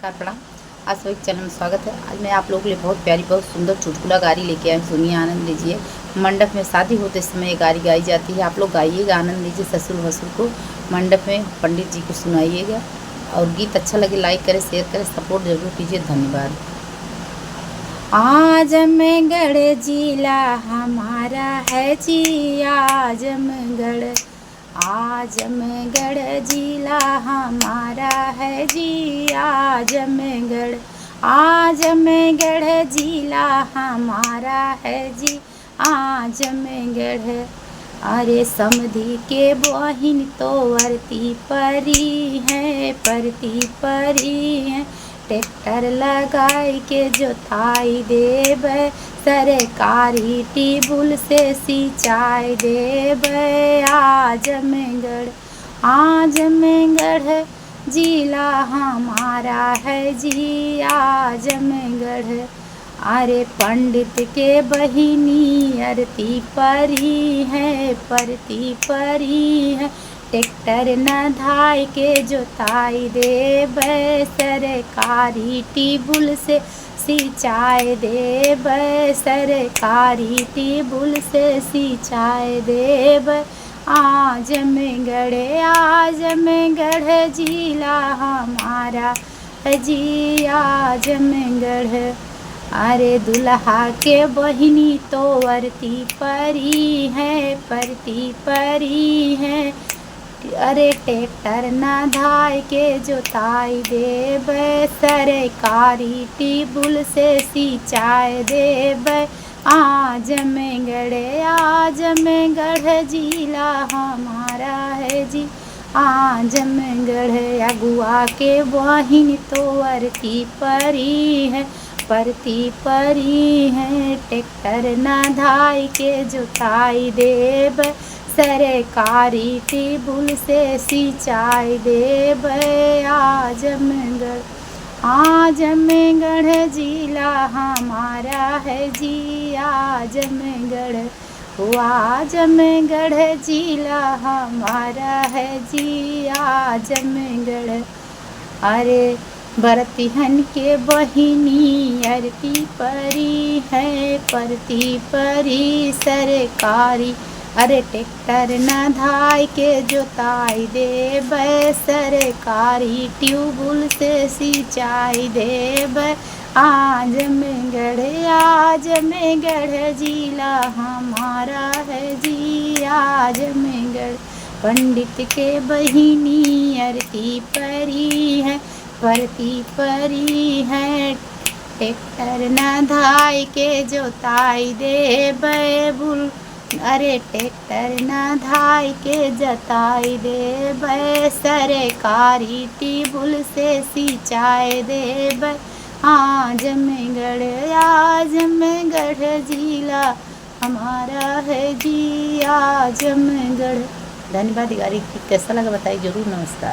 नमस्कार प्रणाम। आज सभी के चैनल में स्वागत है। आज मैं आप लोगों के लिए बहुत प्यारी बहुत सुंदर चुटकुला गारी लेके आई। सुनिए, आनंद लीजिए। मंडप में शादी होते समय ये गारी गाई जाती है। आप लोग गाइएगा, आनंद लीजिए। ससुर भसुर को मंडप में पंडित जी को सुनाइएगा। और गीत अच्छा लगे लाइक करें, शेयर करें, सपोर्ट जरूर कीजिए। धन्यवाद। आजमगढ़ जिला हमारा है जी, आजमगढ़ आजमगढ़ जिला हमारा है जी, आजमगढ़ आजमगढ़ जिला हमारा है जी, आजमगढ़। अरे समधी के बहिन तो वर्ती परी है, परती परी है। ट्रैक्टर लगाई के जोताई देब, सरकारी टिबुल से सिंचाई देब। आजमगढ़ आजमगढ़ जिला हमारा है जी, आजमगढ़। अरे पंडित के बहिनी आरती परी है, परती परी है। ट्रैक्टर न धाई के जोताई देब, सरकारी टिबुल से सिंचाई देब, सरकारी टिबुल से सिंचाई देब। आजमगढ़ आजमगढ़ जिला हमारा जी, आजमगढ़। अरे दुल्हा के बहिनी तो वर्ती परी है, परती परी है। अरे ट्रैक्टर न धाई के जोताई देब, सरकारी टिबुल से सिंचाई देब। आजमगढ़ आजमगढ़ जिला हमारा है जी, आजमगढ़। अगुआ के बहिन तो वर्ती परी है, परती परी है। ट्रैक्टर न धाई के जोताई देब, सरकारी टिबुल से सिंचाई देब। आजमगढ़ आजमगढ़ जिला हमारा है जी, आजमगढ़। आजमगढ़ जिला हमारा है जी, आजमगढ़। अरे बरतिहन के बहिनी आरती परी है, परती परी सरकारी। अरे ट्रैक्टर न धाई के जोताई देब, सरकारी ट्यूबुल से सिंचाई देब। आजमगढ़ आजमगढ़ जिला हमारा है जी, आजमगढ़। पंडित के बहिनी आरती परी है, परती परी है। ट्रैक्टर न धाई के जोताई देब, अरे ट्रैक्टर न धाई के जोताई देब, सरकारी टिबुल से सिंचाई देब। आजमगढ़ आजमगढ़ जिला हमारा है जी, आजमगढ़। धन्यवाद। गाड़ी कैसा लगा बताइए जरूर। नमस्कार।